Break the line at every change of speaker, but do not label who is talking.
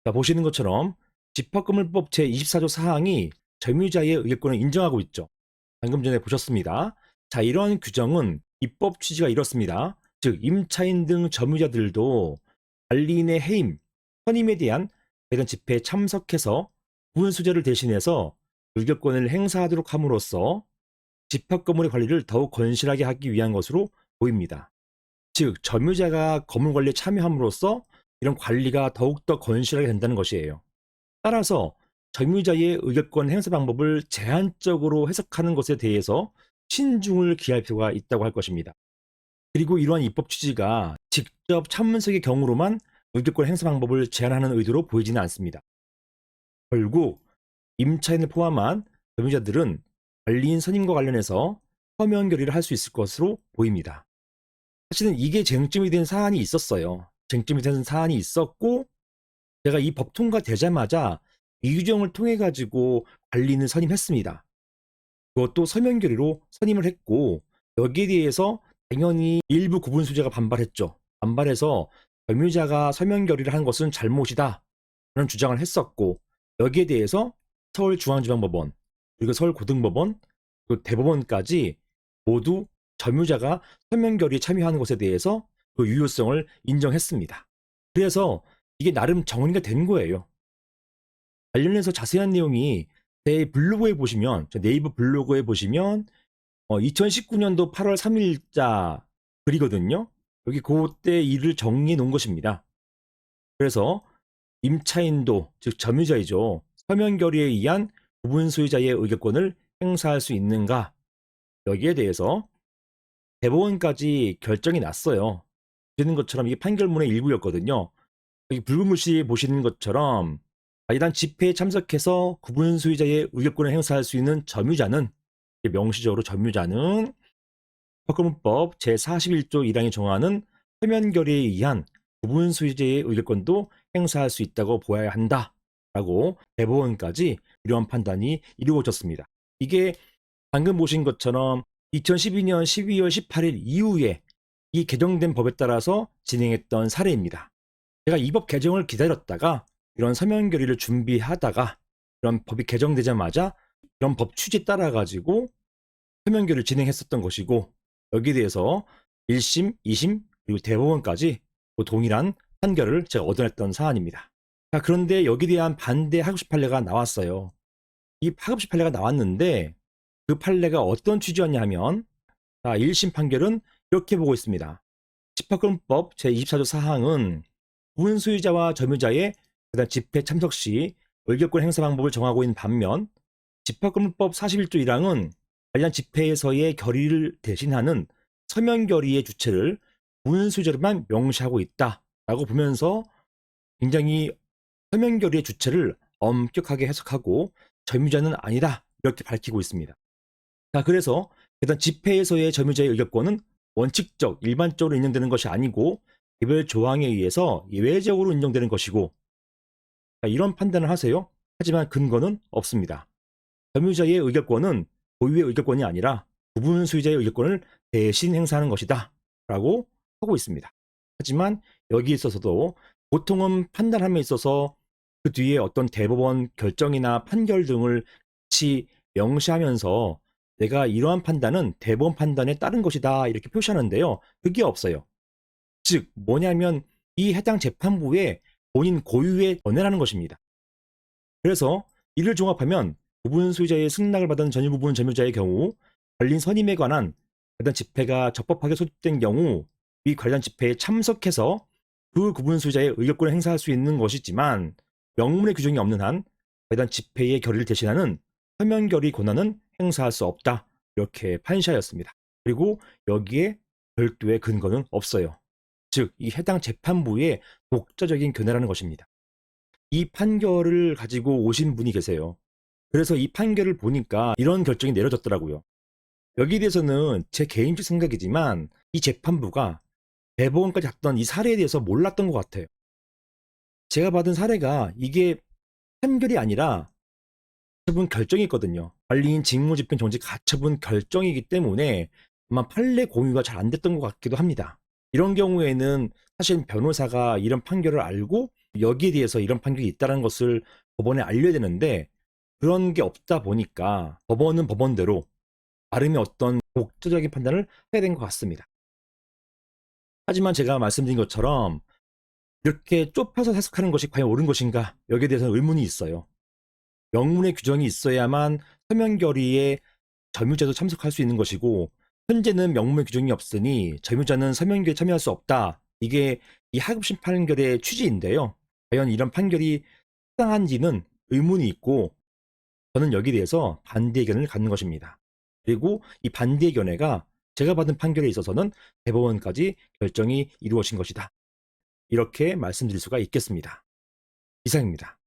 자, 보시는 것처럼 집합건물법 제24조 사항이 점유자의 의결권을 인정하고 있죠. 방금 전에 보셨습니다. 자, 이러한 규정은 입법 취지가 이렇습니다. 즉, 임차인 등 점유자들도 관리인의 해임, 선임에 대한 대전 집회에 참석해서 부분수재를 대신해서 의결권을 행사하도록 함으로써 집합건물의 관리를 더욱 건실하게 하기 위한 것으로 보입니다. 즉, 점유자가 건물 관리에 참여함으로써 이런 관리가 더욱더 건실하게 된다는 것이에요. 따라서 점유자의 의결권 행사 방법을 제한적으로 해석하는 것에 대해서 신중을 기할 필요가 있다고 할 것입니다. 그리고 이러한 입법 취지가 직접 참문석의 경우로만 의결권 행사 방법을 제한하는 의도로 보이지는 않습니다. 결국 임차인을 포함한 점유자들은 관리인 선임과 관련해서 서면 결의를 할 수 있을 것으로 보입니다. 사실은 이게 쟁점이 된 사안이 있었어요. 쟁점이 된 사안이 있었고, 제가 이 법 통과되자마자 이 규정을 통해 가지고 관리인을 선임했습니다. 그것도 서면 결의로 선임을 했고, 여기에 대해서 당연히 일부 구분수재가 반발했죠. 반발해서 점유자가 서면 결의를 한 것은 잘못이다 라는 주장을 했었고, 여기에 대해서 서울중앙지방법원, 그리고 서울고등법원, 그리고 대법원까지 모두 점유자가 서면 결의에 참여하는 것에 대해서 그 유효성을 인정했습니다. 그래서 이게 나름 정리가 된 거예요. 관련해서 자세한 내용이 제 블로그에 보시면, 저 네이버 블로그에 보시면 2019년도 8월 3일자 글이거든요. 여기 그때 일을 정리해 놓은 것입니다. 그래서 임차인도, 즉 점유자이죠, 서면 결의에 의한 부분 소유자의 의결권을 행사할 수 있는가, 여기에 대해서 대법원까지 결정이 났어요. 보시는 것처럼 이게 판결문의 일부였거든요. 여기 붉은 글씨 보시는 것처럼 이단 집회에 참석해서 구분 소유자의 의결권을 행사할 수 있는 점유자는, 명시적으로 점유자는 법건법 제41조 1항이 정하는 서면 결의에 의한 구분 소유자의 의결권도 행사할 수 있다고 보아야 한다라고 대법원까지 이러한 판단이 이루어졌습니다. 이게 방금 보신 것처럼 2012년 12월 18일 이후에 이 개정된 법에 따라서 진행했던 사례입니다. 제가 이 법 개정을 기다렸다가 이런 서면 결의를 준비하다가 이런 법이 개정되자마자 이런 법 취지에 따라 가지고 서면 결의를 진행했었던 것이고, 여기에 대해서 1심, 2심, 그리고 대법원까지 동일한 판결을 제가 얻어냈던 사안입니다. 자, 그런데 여기에 대한 반대 하급식 판례가 나왔어요. 이 하급식 판례가 나왔는데 그 판례가 어떤 취지였냐 하면, 자, 1심 판결은 이렇게 보고 있습니다. 집합건법 제24조 사항은 부분 소유자와 점유자의 집회 참석 시 의결권 행사 방법을 정하고 있는 반면, 집합건법 41조 1항은 관련 집회에서의 결의를 대신하는 서면 결의의 주체를 부분 소유자로만 명시하고 있다라고 보면서 굉장히 서면 결의의 주체를 엄격하게 해석하고 점유자는 아니다 이렇게 밝히고 있습니다. 자, 그래서 일단 집회에서의 점유자의 의결권은 원칙적, 일반적으로 인정되는 것이 아니고 개별 조항에 의해서 예외적으로 인정되는 것이고, 자, 이런 판단을 하세요. 하지만 근거는 없습니다. 점유자의 의결권은 고유의 의결권이 아니라 부분 소유자의 의결권을 대신 행사하는 것이다 라고 하고 있습니다. 하지만 여기에 있어서도 보통은 판단함에 있어서 그 뒤에 어떤 대법원 결정이나 판결 등을 같이 명시하면서 내가 이러한 판단은 대법원 판단에 따른 것이다 이렇게 표시하는데요. 그게 없어요. 즉 뭐냐면 이 해당 재판부의 본인 고유의 견해라는 것입니다. 그래서 이를 종합하면 부분 소유자의 승낙을 받은 전유 부분 점유자의 경우 관리인 선임에 관한 관련 집회가 적법하게 소집된 경우 이 관련 집회에 참석해서 그 구분 소유자의 의결권을 행사할 수 있는 것이지만, 명문의 규정이 없는 한 관련 집회의 결의를 대신하는 서면 결의 권한은 행사할 수 없다 이렇게 판시하였습니다. 그리고 여기에 별도의 근거는 없어요. 즉 이 해당 재판부의 독자적인 견해라는 것입니다. 이 판결을 가지고 오신 분이 계세요. 그래서 이 판결을 보니까 이런 결정이 내려졌더라고요. 여기에 대해서는 제 개인적 생각이지만 이 재판부가 대법원까지 갔던 이 사례에 대해서 몰랐던 것 같아요. 제가 받은 사례가 이게 판결이 아니라 가처분 결정이거든요. 관리인 직무집행 정지 가처분 결정이기 때문에 아마 판례 공유가 잘 안 됐던 것 같기도 합니다. 이런 경우에는 사실 변호사가 이런 판결을 알고 여기에 대해서 이런 판결이 있다는 것을 법원에 알려야 되는데 그런 게 없다 보니까 법원은 법원대로 나름의 어떤 독자적인 판단을 해야 된 것 같습니다. 하지만 제가 말씀드린 것처럼 이렇게 좁혀서 해석하는 것이 과연 옳은 것인가? 여기에 대해서는 의문이 있어요. 명문의 규정이 있어야만 서면 결의에 점유자도 참석할 수 있는 것이고 현재는 명문의 규정이 없으니 점유자는 서면 결의에 참여할 수 없다. 이게 이 하급심 판결의 취지인데요. 과연 이런 판결이适当한지는 의문이 있고 저는 여기에 대해서 반대 의견을 갖는 것입니다. 그리고 이 반대 의견회가 제가 받은 판결에 있어서는 대법원까지 결정이 이루어진 것이다. 이렇게 말씀드릴 수가 있겠습니다. 이상입니다.